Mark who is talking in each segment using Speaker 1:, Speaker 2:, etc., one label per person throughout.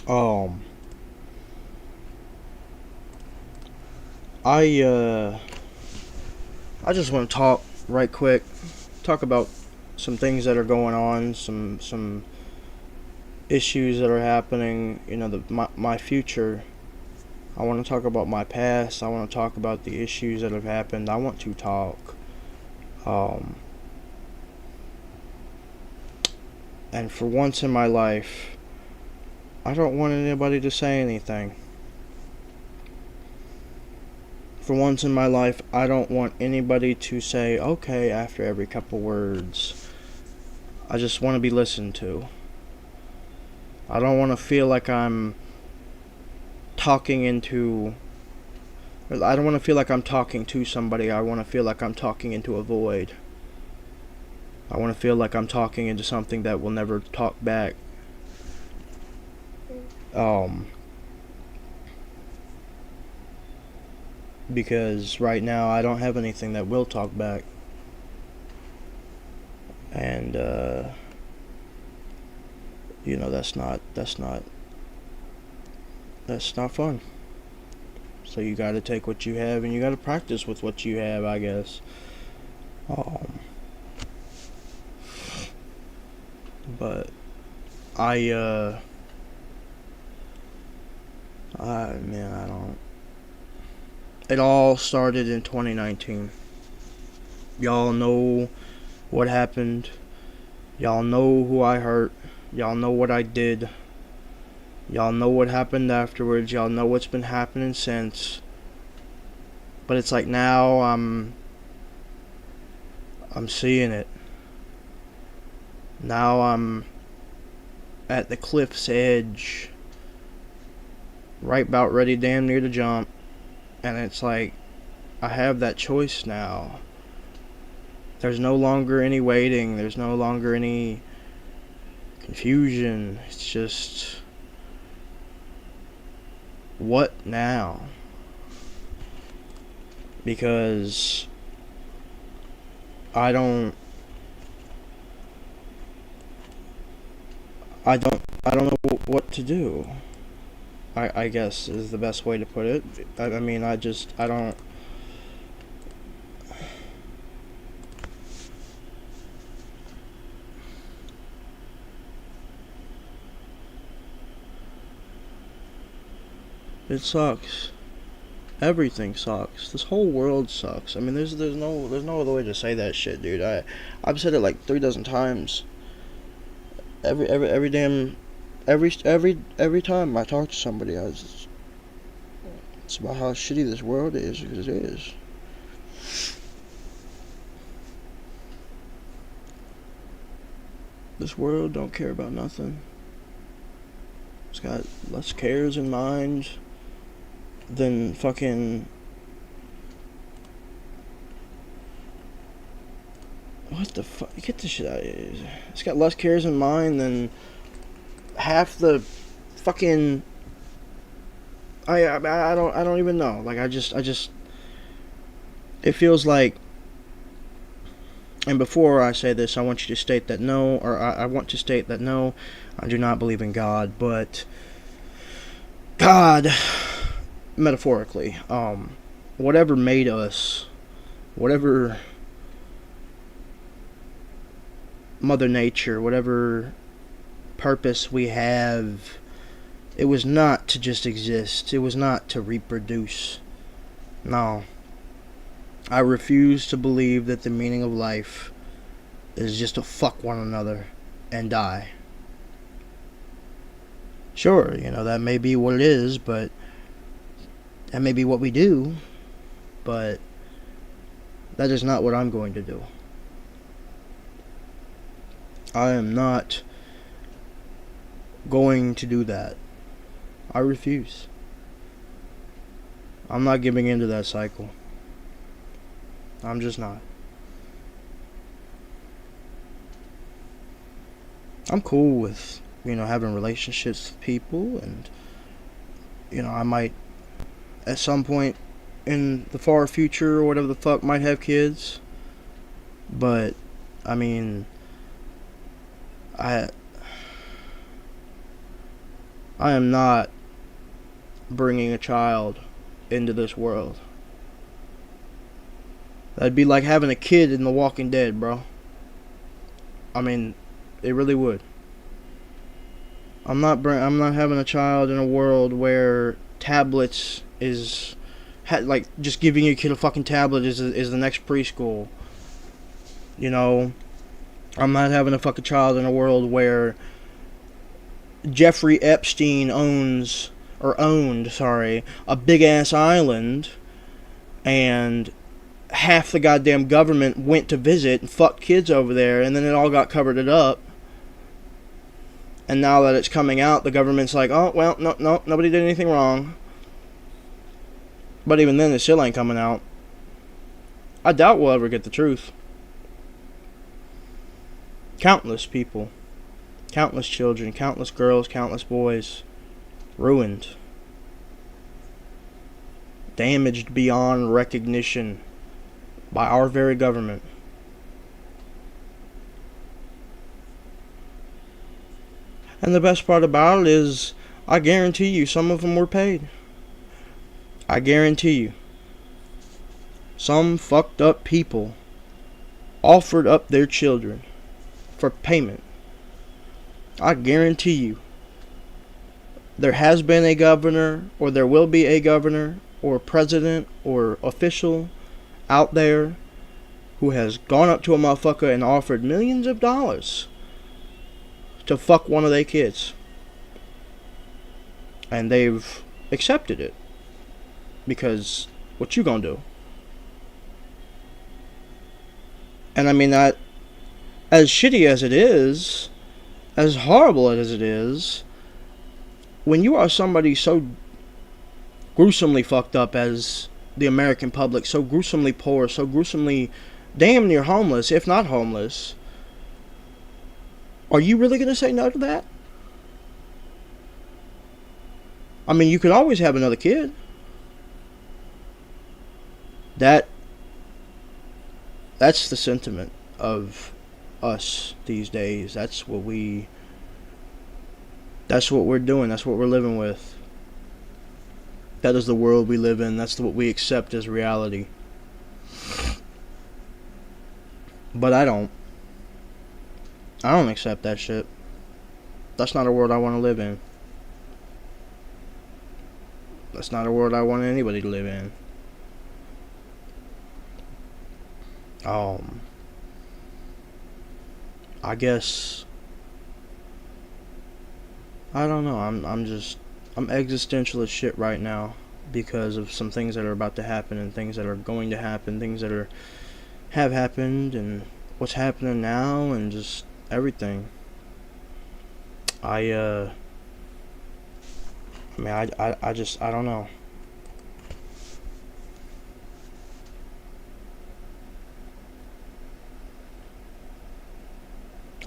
Speaker 1: Um, I uh, I just want to talk right quick, talk about some things that are going on, some issues that are happening. My future. I want to talk about my past. I want to talk about the issues that have happened. I want to talk. Um, and for once in my life, I don't want anybody to say anything. For once in my life, I don't want anybody to say okay after every couple words. I just want to be listened to. I don't want to feel like I'm talking into. I don't want to feel like I'm talking to somebody. I want to feel like I'm talking into a void. I want to feel like I'm talking into something that will never talk back. Um, because right now I don't have anything that will talk back. And, that's not fun. So you gotta take what you have and you gotta practice with what you have, I guess. Um, but I, uh, man, I don't. It all started in 2019. Y'all know what happened. Y'all know who I hurt. Y'all know what I did. Y'all know what happened afterwards. Y'all know what's been happening since. But it's like now I'm seeing it. Now I'm at the cliff's edge, right about ready, damn near to jump, and it's like I have that choice now. There's no longer any waiting. There's no longer any confusion. It's just what now? Because I don't I don't know what to do. I guess is the best way to put it. I mean, I don't. It sucks. Everything sucks. This whole world sucks. I mean, there's no other way to say that shit, dude. I've said it like 3 dozen times. Every damn every time I talk to somebody, it's about how shitty this world is, because it is. This world don't care about nothing. It's got less cares in mind than fucking. What the fuck? Get this shit out of here. It's got less cares in mind than half the fucking. I don't even know. Like I just it feels like. And before I say this, I want you to state that no, or I want to state that no, I do not believe in God, but God, metaphorically, whatever made us, whatever Mother Nature, whatever purpose we have, it was not to just exist. It was not to reproduce. No. I refuse to believe that the meaning of life is just to fuck one another and die. Sure, that may be what it is, but that may be what we do, but that is not what I'm going to do. I am not going to do that. I refuse. I'm not giving into that cycle. I'm just not. I'm cool with, having relationships with people, and, I might, at some point in the far future or whatever the fuck, might have kids. But, I mean, I I am not bringing a child into this world. That'd be like having a kid in The Walking Dead, bro. I mean, it really would. I'm not having a child in a world where tablets is like just giving your kid a fucking tablet is the next preschool. You know, I'm not having a fucking child in a world where Jeffrey Epstein owned, a big ass island, and half the goddamn government went to visit and fucked kids over there, and then it all got covered it up. And now that it's coming out, the government's like, oh, well, no, nobody did anything wrong. But even then, it still ain't coming out. I doubt we'll ever get the truth. Countless people, countless children, countless girls, countless boys, ruined. Damaged beyond recognition by our very government. And the best part about it is, I guarantee you, some of them were paid. I guarantee you. Some fucked up people offered up their children for payment. I guarantee you. There has been a governor, or there will be a governor, or president, or official out there who has gone up to a motherfucker and offered millions of dollars to fuck one of their kids. And they've accepted it. Because what you gonna do? And I mean, that, as shitty as it is, as horrible as it is, when you are somebody so gruesomely fucked up as the American public, so gruesomely poor, so gruesomely damn near homeless, if not homeless, are you really going to say no to that? I mean, you could always have another kid. That's the sentiment of us these days. That's what we're doing. That's what we're living with. That is the world we live in. That's what we accept as reality. But I don't accept that shit. That's not a world I want to live in. That's not a world I want anybody to live in. I guess, I don't know. I'm existential as shit right now because of some things that are about to happen and things that are going to happen, things that have happened and what's happening now and just everything. I don't know.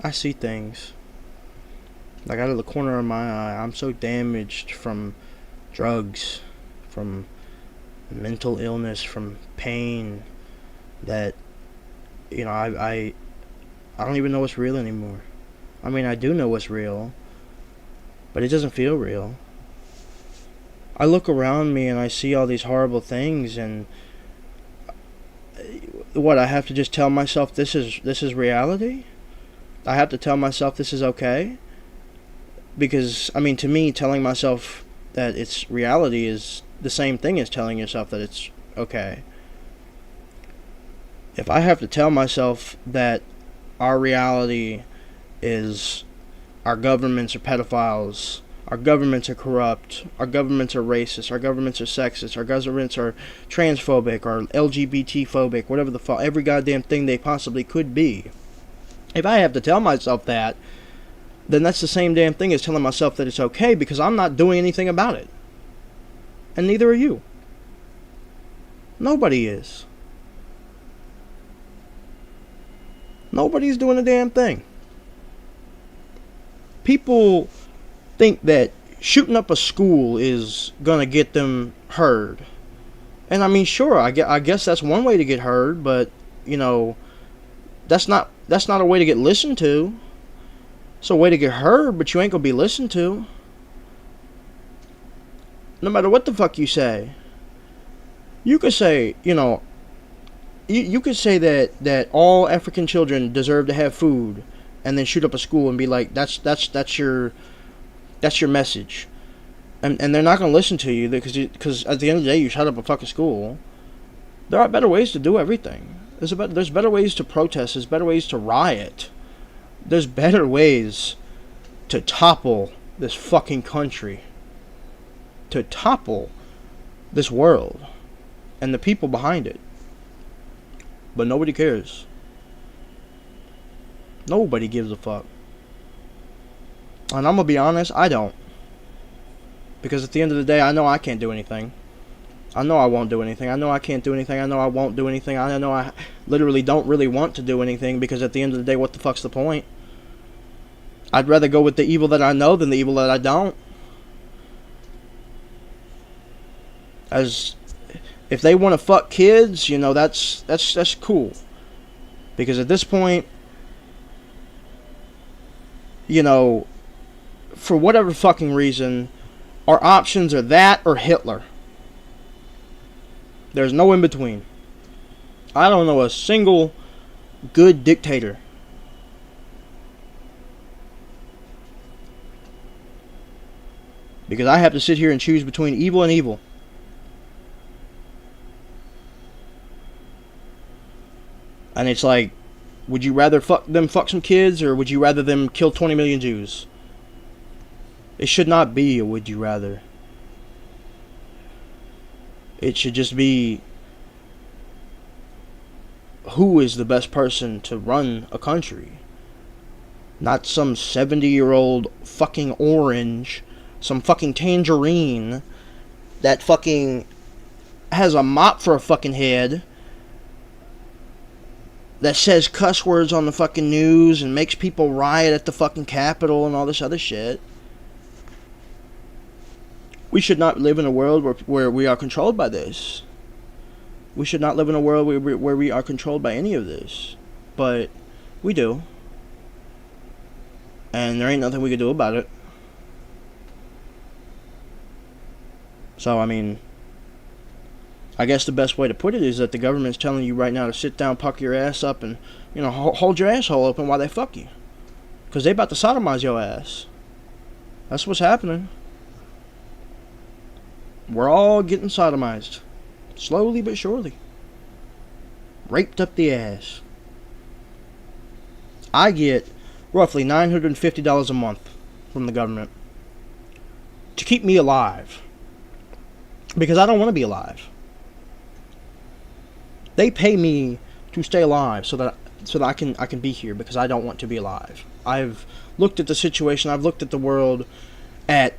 Speaker 1: I see things. Like out of the corner of my eye, I'm so damaged from drugs, from mental illness, from pain, that, you know, I don't even know what's real anymore. I mean, I do know what's real, but it doesn't feel real. I look around me and I see all these horrible things, and what, I have to just tell myself this is reality? I have to tell myself this is okay? Because, I mean, to me, telling myself that it's reality is the same thing as telling yourself that it's okay. If I have to tell myself that our reality is our governments are pedophiles, our governments are corrupt, our governments are racist, our governments are sexist, our governments are transphobic, or LGBT phobic, whatever the fuck, every goddamn thing they possibly could be. If I have to tell myself that, then that's the same damn thing as telling myself that it's okay, because I'm not doing anything about it. And neither are you. Nobody is. Nobody's doing a damn thing. People think that shooting up a school is gonna get them heard. And I mean, sure, I guess that's one way to get heard, but, you know, that's not a way to get listened to. It's a way to get heard, but you ain't gonna be listened to. No matter what the fuck you say, you could say, you could say that all African children deserve to have food, and then shoot up a school and be like, that's your message, and they're not gonna listen to you because at the end of the day, you shut up a fucking school. There are better ways to do everything. There's better ways to protest. There's better ways to riot. There's better ways to topple this fucking country, to topple this world and the people behind it. But nobody cares. Nobody gives a fuck. And I'm gonna be honest, I don't. Because at the end of the day, I know I can't do anything. I know I won't do anything. I know I can't do anything. I know I won't do anything. I know I literally don't really want to do anything, because at the end of the day, what the fuck's the point? I'd rather go with the evil that I know than the evil that I don't. As if they want to fuck kids, that's cool. Because at this point, for whatever fucking reason, our options are that or Hitler. There's no in between. I don't know a single good dictator. Because I have to sit here and choose between evil and evil. And it's like, would you rather fuck some kids, or would you rather them kill 20 million Jews? It should not be a would you rather. It should just be, who is the best person to run a country? Not some 70-year-old fucking orange, some fucking tangerine that fucking has a mop for a fucking head, that says cuss words on the fucking news and makes people riot at the fucking Capitol and all this other shit. We should not live in a world where we are controlled by this. We should not live in a world where we are controlled by any of this. But we do. And there ain't nothing we can do about it. So, I mean, I guess the best way to put it is that the government's telling you right now to sit down, pucker your ass up, and, hold your asshole open while they fuck you. Because they about to sodomize your ass. That's what's happening. We're all getting sodomized. Slowly but surely. Raped up the ass. I get roughly $950 a month from the government to keep me alive. Because I don't want to be alive. They pay me to stay alive so that I can be here, because I don't want to be alive. I've looked at the situation, I've looked at the world at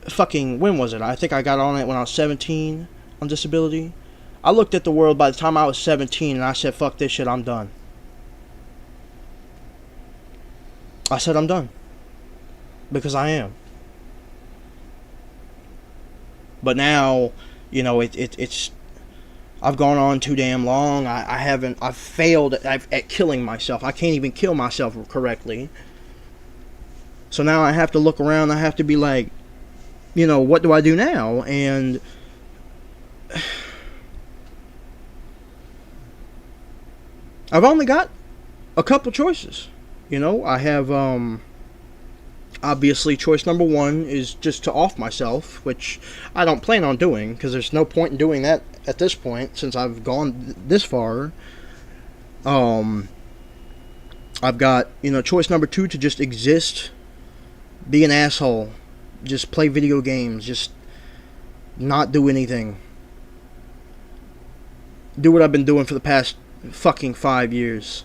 Speaker 1: fucking, when was it? I think I got on it when I was 17 on disability. I looked at the world by the time I was 17 and I said, fuck this shit, I'm done. I said I'm done. Because I am. But now, it's I've gone on too damn long. I've failed at killing myself. I can't even kill myself correctly. So now I have to look around. I have to be like, what do I do now? And I've only got a couple choices. I have, obviously, choice number one is just to off myself, which I don't plan on doing, because there's no point in doing that at this point, since I've gone this far. I've got, choice number two, to just exist, be an asshole, just play video games, just not do anything. Do what I've been doing for the past fucking 5 years.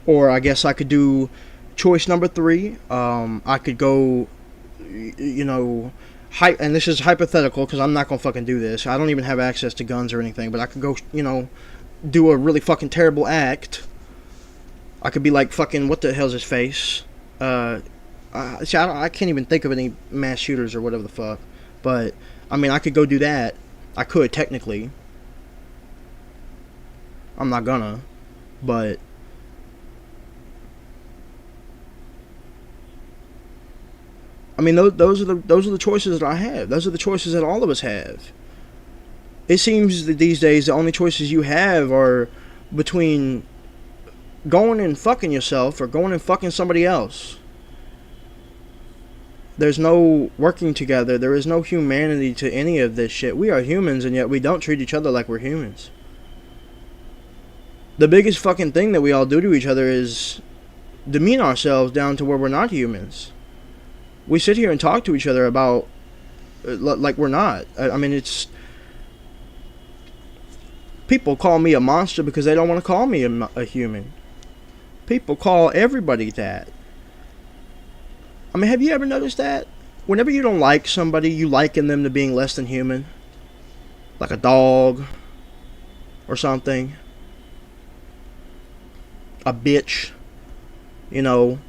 Speaker 1: Or I guess I could do choice number three. I could go, and this is hypothetical because I'm not going to fucking do this. I don't even have access to guns or anything, but I could go, do a really fucking terrible act. I could be like fucking, what the hell's his face? I can't even think of any mass shooters or whatever the fuck. But, I could go do that. I could, technically. I'm not gonna. But I mean, those are the choices that I have. Those are the choices that all of us have. It seems that these days the only choices you have are between going and fucking yourself or going and fucking somebody else. There's no working together. There is no humanity to any of this shit. We are humans, and yet we don't treat each other like we're humans. The biggest fucking thing that we all do to each other is demean ourselves down to where we're not humans. We sit here and talk to each other about like we're not. I mean, it's... People call me a monster because they don't want to call me a human. People call everybody that. I mean, have you ever noticed that? Whenever you don't like somebody, you liken them to being less than human. Like a dog. Or something. A bitch. You know.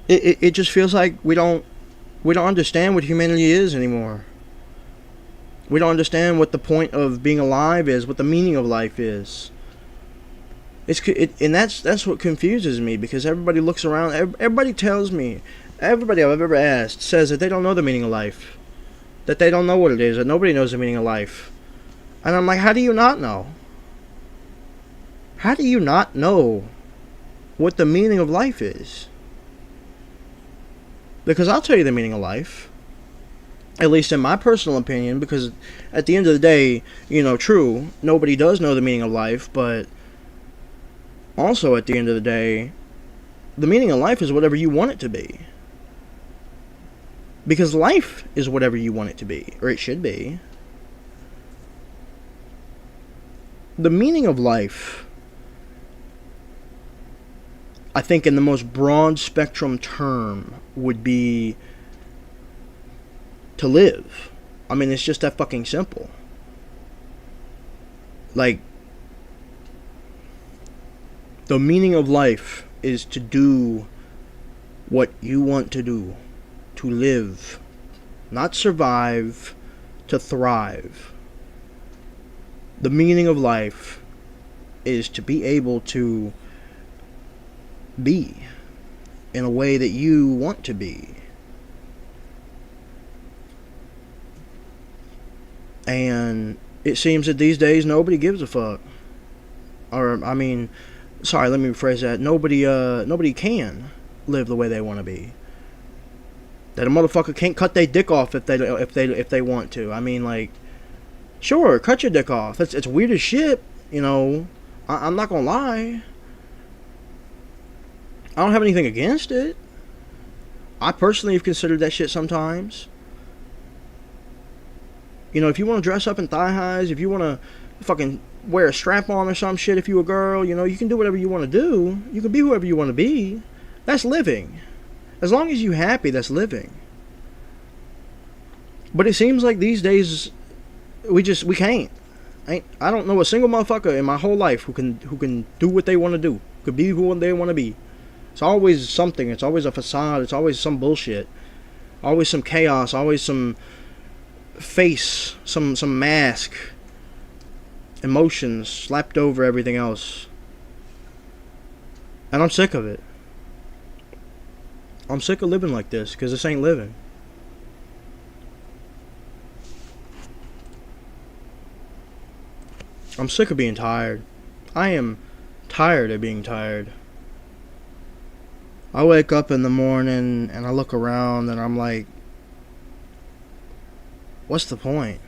Speaker 1: It just feels like we don't understand what humanity is anymore. We don't understand what the point of being alive is, what the meaning of life is. And that's what confuses me, because everybody looks around, everybody tells me, everybody I've ever asked says that they don't know the meaning of life, that they don't know what it is, that nobody knows the meaning of life. And I'm like, how do you not know? How do you not know what the meaning of life is? Because I'll tell you the meaning of life. At least in my personal opinion, because at the end of the day, you know, true, nobody does know the meaning of life, but also at the end of the day, the meaning of life is whatever you want it to be. Because life is whatever you want it to be, or it should be. The meaning of life, I think in the most broad spectrum term, would be to live. I mean, it's just that fucking simple. Like, the meaning of life is to do what you want to do. To live. Not survive. To thrive. The meaning of life is to be able to be in a way that you want to be. And it seems that these days nobody gives a fuck. Or, I mean, sorry, let me rephrase that. Nobody can live the way they want to be. That a motherfucker can't cut their dick off if they want to. I mean, like, sure, cut your dick off. It's weird as shit, you know. I'm not gonna lie. I don't have anything against it. I personally have considered that shit sometimes. You know, if you want to dress up in thigh highs, if you want to fucking wear a strap on or some shit, if you a girl, you know, you can do whatever you want to do. You can be whoever you want to be. That's living. As long as you happy, that's living. But it seems like these days we can't. I don't know a single motherfucker in my whole life who can do what they want to do. Could be who they want to be. It's always something. It's always a facade. It's always some bullshit. Always some chaos. Always some face, some mask, emotions slapped over everything else. And I'm sick of it. I'm sick of living like this, because this ain't living. I'm sick of being tired. I am tired of being tired. I wake up in the morning and I look around and I'm like, what's the point?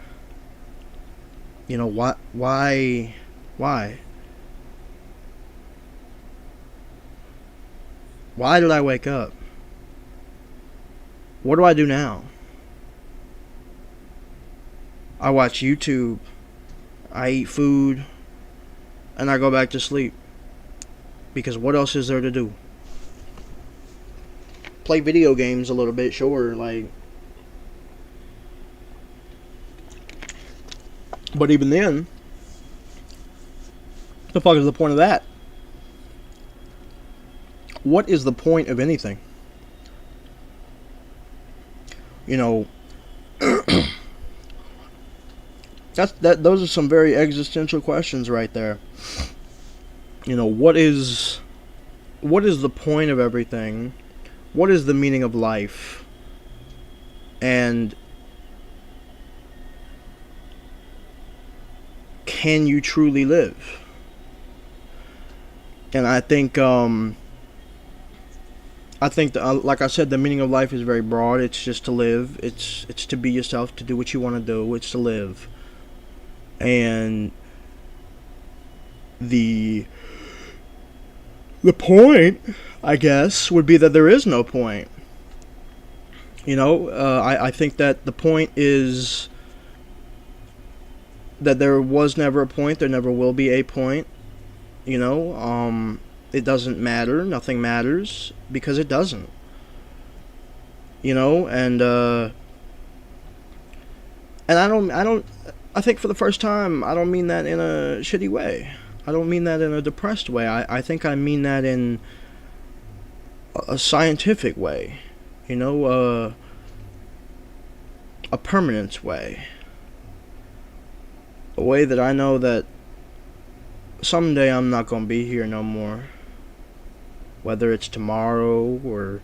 Speaker 1: You know, why? Why did I wake up? What do I do now? I watch YouTube, I eat food, and I go back to sleep. Because what else is there to do? Play video games a little bit, sure, like... But even then, the fuck is the point of that? What is the point of anything? You know, those are some very existential questions right there. You know, what is the point of everything? What is the meaning of life? And can you truly live? And like I said, the meaning of life is very broad. It's just to live. It's to be yourself, to do what you want to do. It's to live. And the point, I guess, would be that there is no point. I think that the point is that there was never a point. There never will be a point. It doesn't matter. Nothing matters because it doesn't. And I think for the first time, I don't mean that in a shitty way. I don't mean that in a depressed way. I think I mean that in a scientific way. A permanence way. A way that I know that someday I'm not going to be here no more. Whether it's tomorrow or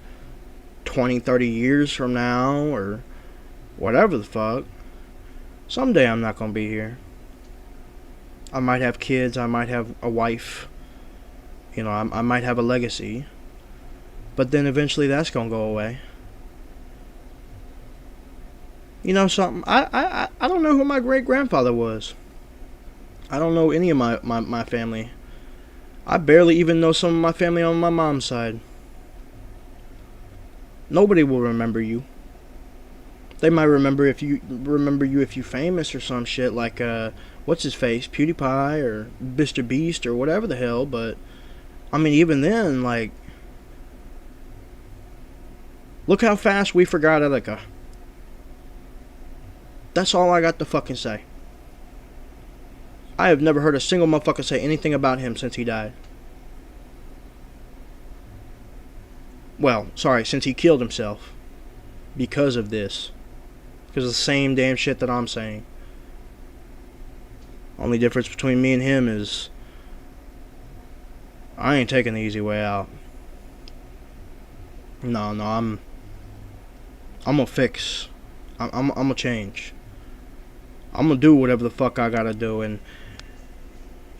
Speaker 1: 20, 30 years from now or whatever the fuck. Someday I'm not going to be here. I might have kids. I might have a wife. I might have a legacy. But then eventually that's going to go away. Something? I don't know who my great-grandfather was. I don't know any of my family. I barely even know some of my family on my mom's side. Nobody will remember you. They might remember you if you're famous or some shit like what's his face, PewDiePie or Mr. Beast or whatever the hell. But I mean, even then, like, look how fast we forgot Elika. That's all I got to fucking say. I have never heard a single motherfucker say anything about him since he died. Well, sorry, since he killed himself. Because of this. Because of the same damn shit that I'm saying. Only difference between me and him is I ain't taking the easy way out. No, I'm gonna fix. I'm gonna change. I'm gonna do whatever the fuck I gotta do, and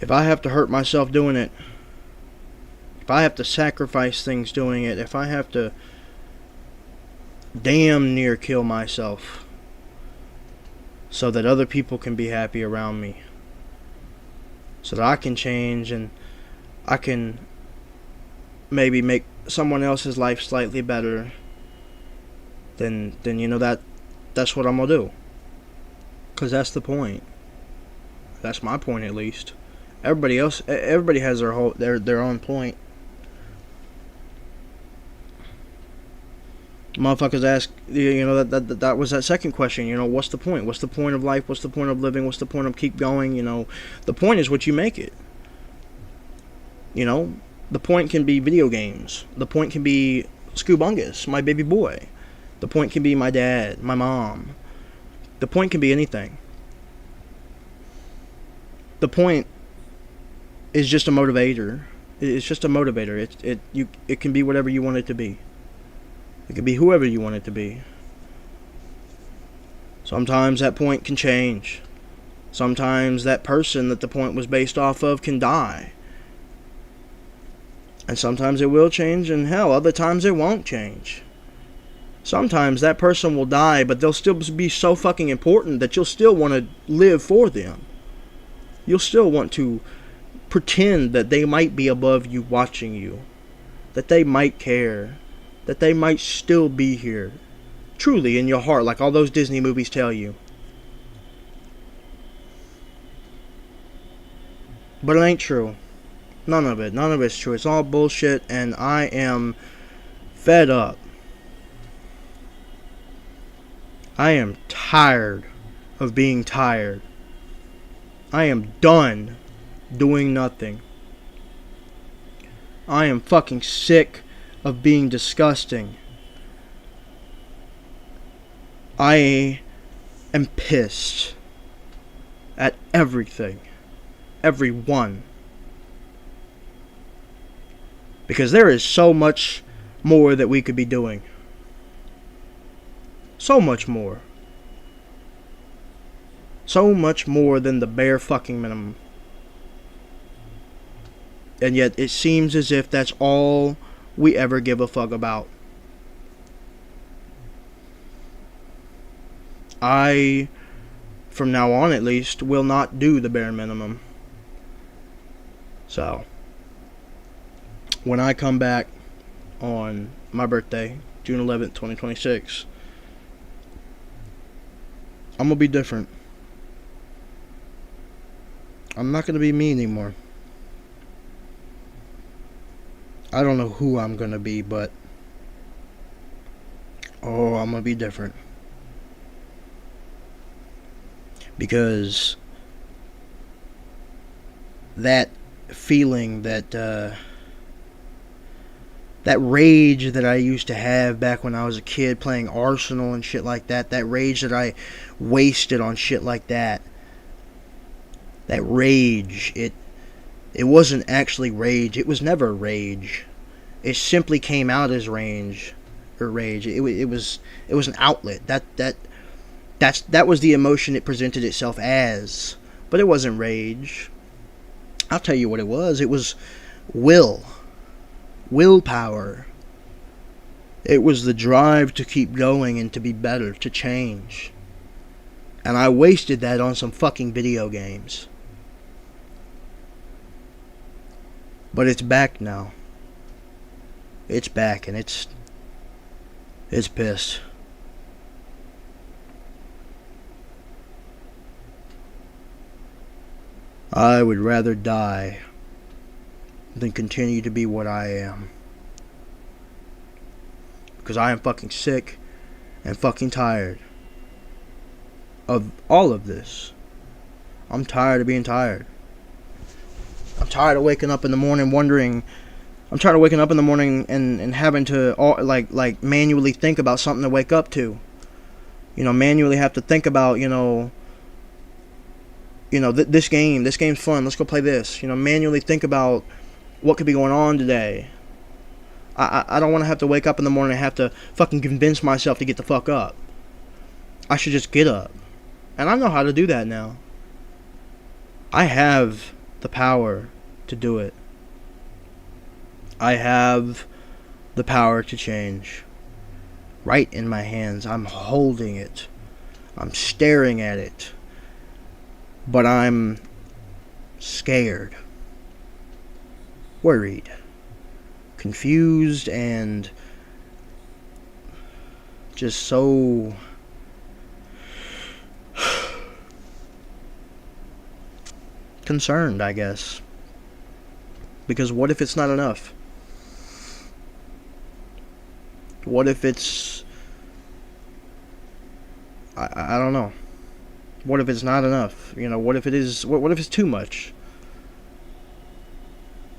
Speaker 1: if I have to hurt myself doing it, if I have to sacrifice things doing it, if I have to damn near kill myself so that other people can be happy around me, so that I can change and I can maybe make someone else's life slightly better, then that's what I'm gonna do. Because that's the point. That's my point, at least. Everybody has their own point. Motherfuckers ask, that was that second question. What's the point? What's the point of life? What's the point of living? What's the point of keep going? The point is what you make it. The point can be video games. The point can be Scoobungus, my baby boy. The point can be my dad, my mom. The point can be anything. The point is just a motivator. It's just a motivator. It can be whatever you want it to be. It can be whoever you want it to be. Sometimes that point can change. Sometimes that person that the point was based off of can die. And sometimes it will change, and hell, other times it won't change. Sometimes that person will die, but they'll still be so fucking important that you'll still want to live for them. You'll still want to pretend that they might be above you watching you. That they might care. That they might still be here. Truly in your heart, like all those Disney movies tell you. But it ain't true. None of it's true. It's all bullshit, and I am fed up. I am tired of being tired. I am done doing nothing. I am fucking sick of being disgusting. I am pissed at everything. Everyone. Because there is so much more that we could be doing. So much more. So much more than the bare fucking minimum. And yet it seems as if that's all we ever give a fuck about. I, from now on at least, will not do the bare minimum. So, when I come back on my birthday, June 11th, 2026, I'm gonna be different. I'm not gonna be me anymore. I don't know who I'm gonna be, but I'm gonna be different. Because that feeling, that rage that I used to have back when I was a kid playing Arsenal and shit like that, that rage that I wasted on shit like that, that rage, it wasn't actually rage. It was never rage. It simply came out as rage. It was an outlet. That was the emotion it presented itself as. But it wasn't rage. I'll tell you what it was. It was willpower. It was the drive to keep going and to be better, to change. And I wasted that on some fucking video games. But it's back now. It's back, and it's pissed. I would rather die than continue to be what I am. Because I am fucking sick and fucking tired of all of this. I'm tired of being tired. I'm tired of waking up in the morning wondering. I'm tired of waking up in the morning and having to like manually think about something to wake up to. Manually have to think about, this game's fun, let's go play this. Manually think about what could be going on today. I don't want to have to wake up in the morning and have to fucking convince myself to get the fuck up. I should just get up. And I know how to do that now. I have the power to do it. I have the power to change. Right in my hands. I'm holding it. I'm staring at it. But I'm scared. Worried. Confused and just so concerned, I guess. Because what if it's not enough? What if it's... I don't know. What if it's not enough? What if it is... What if it's too much?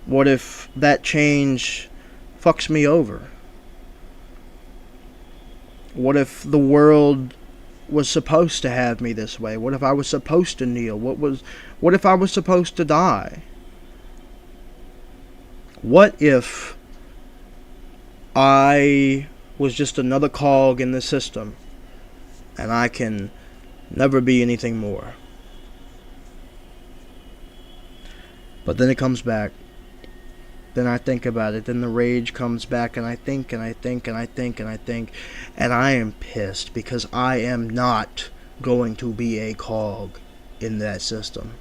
Speaker 1: What if that change fucks me over? What if the world was supposed to have me this way? What if I was supposed to kneel? What if I was supposed to die? What if I was just another cog in the system and I can never be anything more? But then it comes back. Then I think about it. Then the rage comes back, and I think, and I think, and I think, and I think, and I am pissed because I am not going to be a cog in that system.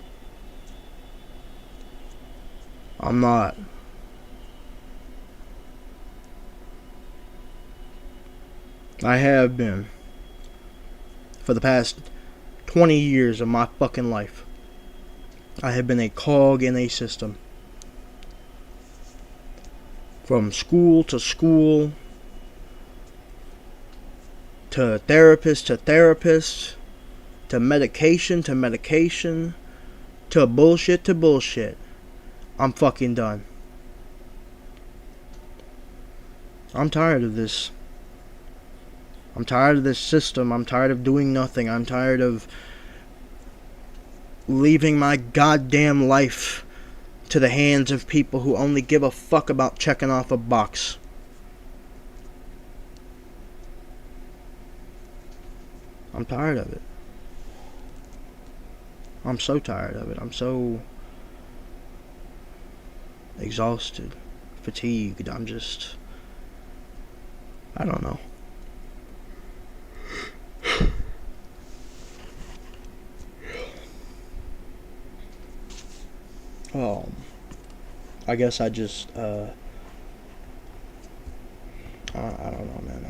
Speaker 1: I'm not. I have been for the past 20 years of my fucking life. I have been a cog in a system. From school, to therapist, to medication, to bullshit. I'm fucking done. I'm tired of this. I'm tired of this system. I'm tired of doing nothing. I'm tired of leaving my goddamn life to the hands of people who only give a fuck about checking off a box. I'm tired of it. I'm so tired of it. I'm so exhausted, fatigued. I don't know. Oh, I guess I just, I don't know, man.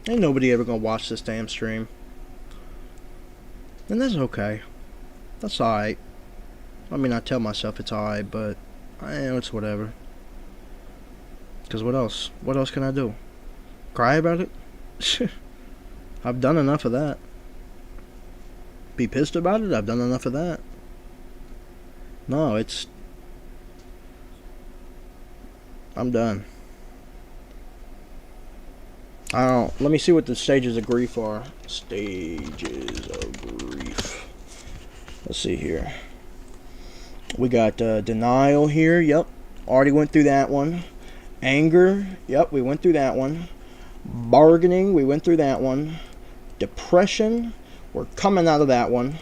Speaker 1: Ain't nobody ever gonna watch this damn stream. And that's okay. That's alright. I mean, I tell myself it's alright, but it's whatever. Because what else? What else can I do? Cry about it? I've done enough of that. Be pissed about it? I've done enough of that. No, I'm done. I don't. Let me see what the stages of grief are. Stages of grief. Let's see here. We got denial here. Yep. Already went through that one. Anger. Yep, we went through that one. Bargaining. We went through that one. Depression. We're coming out of that one.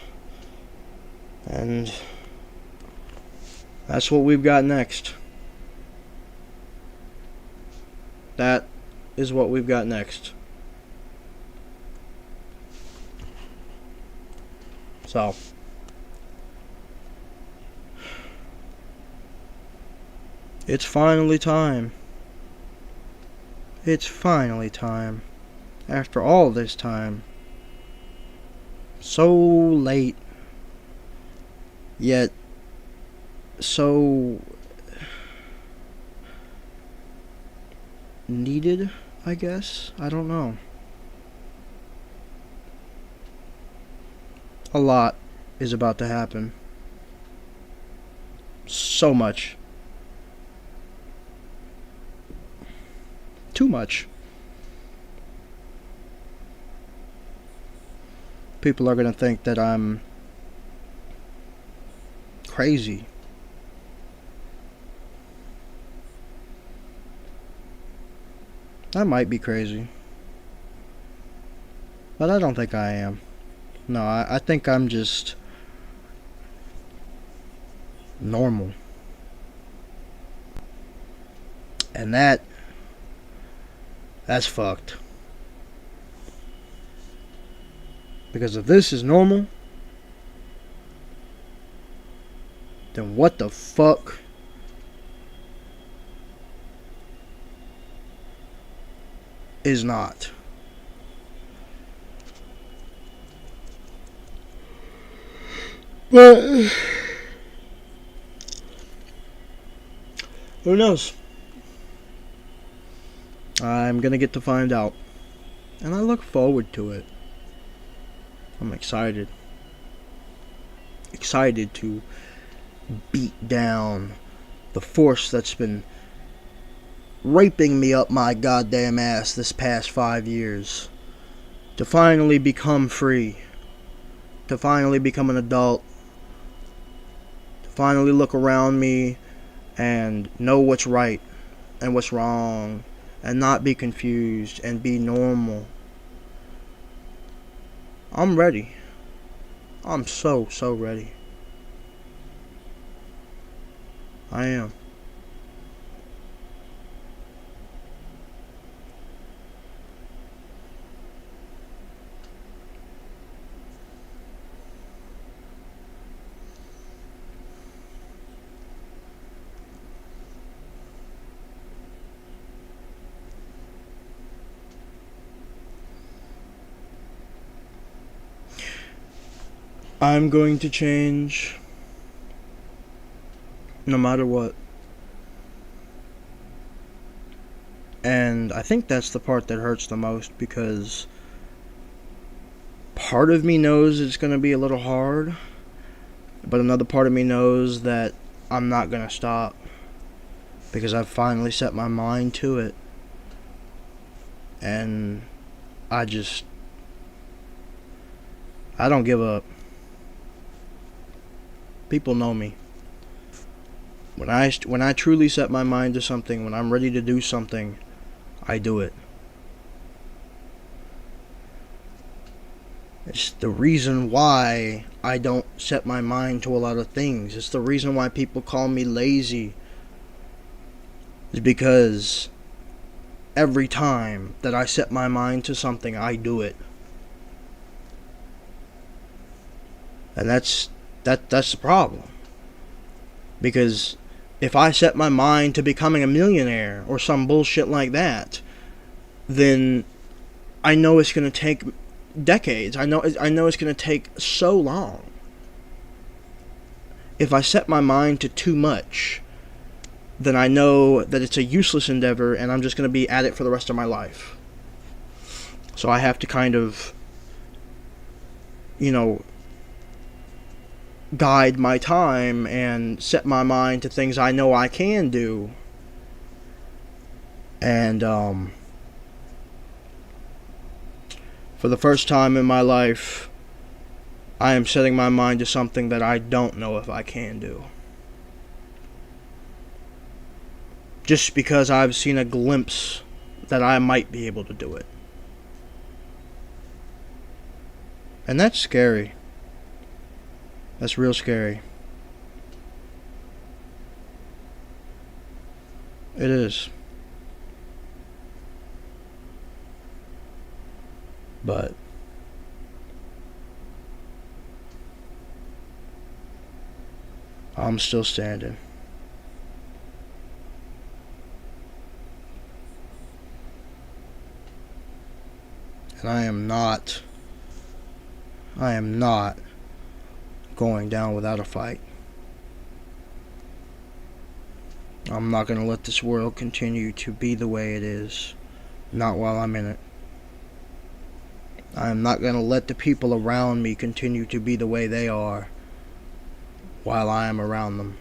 Speaker 1: And that's what we've got next. That is what we've got next. So, it's finally time. It's finally time. After all this time. So late. Yet, so needed, I guess. I don't know. A lot is about to happen. So much. Too much. People are gonna think that I'm crazy. I might be crazy. But I don't think I am. No, I think I'm just normal. And that's fucked. Because if this is normal, then what the fuck is not? But who knows? I'm gonna get to find out. And I look forward to it. I'm excited. Excited to beat down the force that's been raping me up my goddamn ass this past 5 years. To finally become free. To finally become an adult. To finally look around me and know what's right and what's wrong. And not be confused and be normal. I'm ready. I'm so ready. I am. I'm going to change no matter what. And I think that's the part that hurts the most, because part of me knows it's going to be a little hard, but another part of me knows that I'm not going to stop, because I've finally set my mind to it. And I don't give up. People know me. When I truly set my mind to something, when I'm ready to do something, I do it. It's the reason why I don't set my mind to a lot of things. It's the reason why people call me lazy. Is because every time that I set my mind to something, I do it. And that's the problem. Because if I set my mind to becoming a millionaire or some bullshit like that, then I know it's going to take decades. I know it's going to take so long. If I set my mind to too much, then I know that it's a useless endeavor and I'm just going to be at it for the rest of my life. So I have to kind of, guide my time and set my mind to things I know I can do. And for the first time in my life, I am setting my mind to something that I don't know if I can do. Just because I've seen a glimpse that I might be able to do it. And that's scary. That's real scary. It is. But I'm still standing. And I am not going down without a fight. I'm not going to let this world continue to be the way it is, not while I'm in it. I am not going to let the people around me continue to be the way they are while I am around them.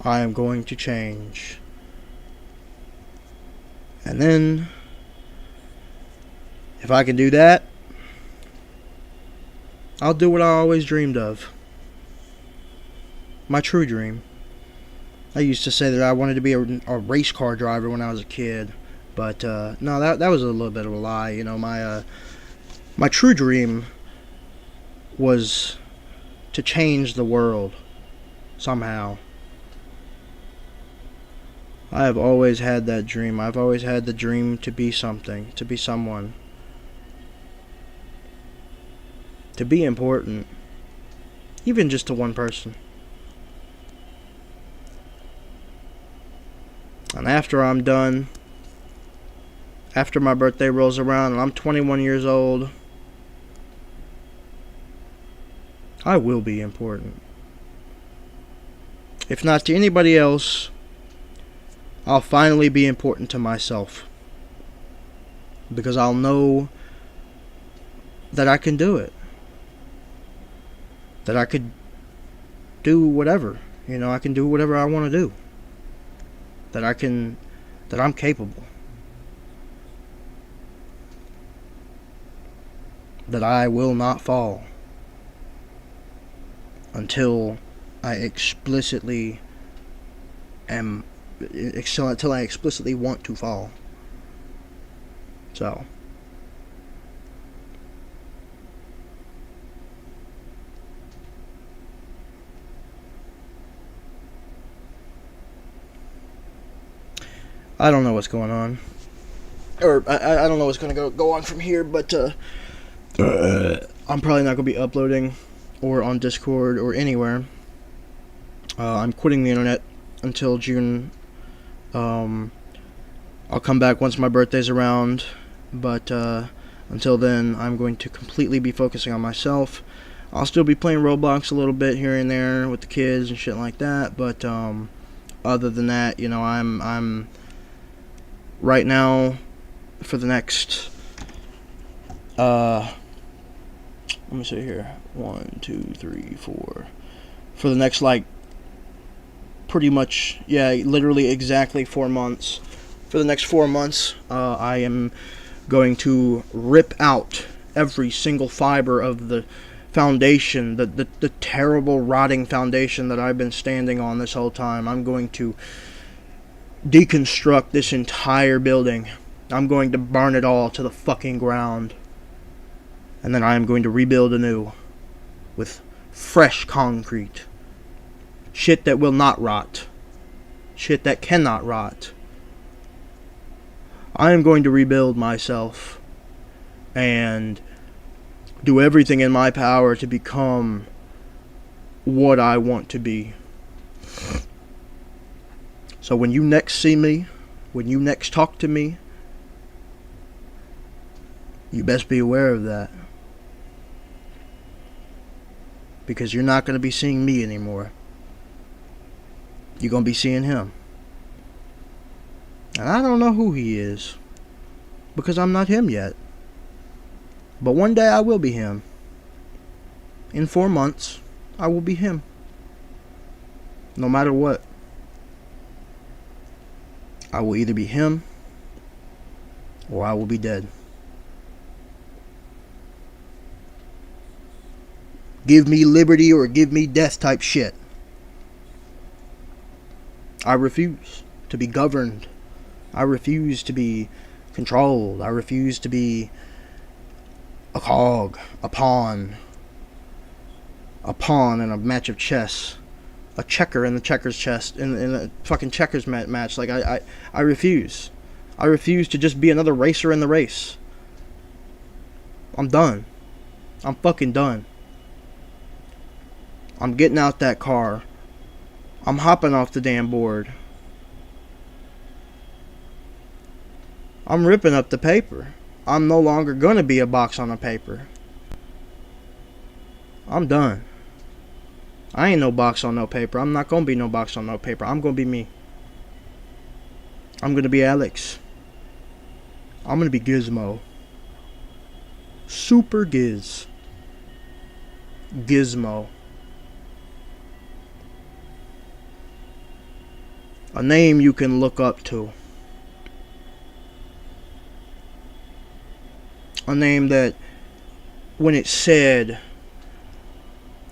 Speaker 1: I am going to change. And then, if I can do that, I'll do what I always dreamed of. My true dream. I used to say that I wanted to be a race car driver when I was a kid. But, no, that was a little bit of a lie. My true dream was to change the world somehow. I have always had that dream. I've always had the dream to be something, to be someone. To be important. Even just to one person. And after I'm done, after my birthday rolls around and I'm 21 years old, I will be important. If not to anybody else, I'll finally be important to myself. Because I'll know that I can do it. That I could do whatever. I can do whatever I want to do. That I'm capable. That I will not fall until I explicitly want to fall. So, I don't know what's going on, or I don't know what's going to go on from here, but I'm probably not going to be uploading or on Discord or anywhere. I'm quitting the internet until June. I'll come back once my birthday's around, but until then, I'm going to completely be focusing on myself. I'll still be playing Roblox a little bit here and there with the kids and shit like that, but other than that, I'm right now for the next let me see here, 1, 2, 3, 4, for the next pretty much, literally exactly 4 months. For the next 4 months, I am going to rip out every single fiber of the foundation, the terrible, rotting foundation that I've been standing on this whole time. I'm going to deconstruct this entire building. I'm going to burn it all to the fucking ground. And then I am going to rebuild anew with fresh concrete. Shit that will not rot. Shit that cannot rot. I am going to rebuild myself and do everything in my power to become what I want to be. So when you next see me, when you next talk to me, you best be aware of that. Because you're not going to be seeing me anymore. You're going to be seeing him. And I don't know who he is. Because I'm not him yet. But one day I will be him. In 4 months, I will be him. No matter what. I will either be him, or I will be dead. Give me liberty or give me death type shit. I refuse to be governed. I refuse to be controlled. I refuse to be a cog, a pawn in a match of chess, a checker in the checkers chest, in a fucking checkers match. Like I refuse. I refuse to just be another racer in the race. I'm done. I'm fucking done. I'm getting out that car. I'm hopping off the damn board. I'm ripping up the paper. I'm no longer gonna be a box on a paper. I'm done. I ain't no box on no paper. I'm not gonna be no box on no paper. I'm gonna be me. I'm gonna be Alex. I'm gonna be Gizmo. Super Giz. Gizmo. A name you can look up to. A name that, when it's said,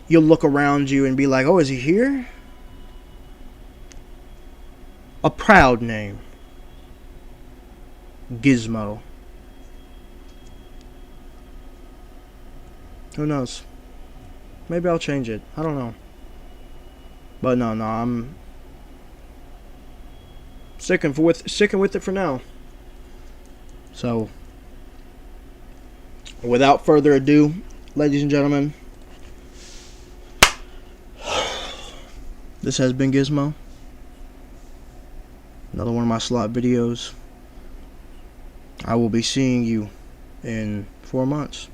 Speaker 1: you'll look around you and be like, oh, is he here? A proud name. Gizmo. Who knows? Maybe I'll change it. I don't know. But no, I'm sticking with it for now. So, without further ado, ladies and gentlemen, this has been Gizmo. Another one of my slot videos. I will be seeing you in 4 months.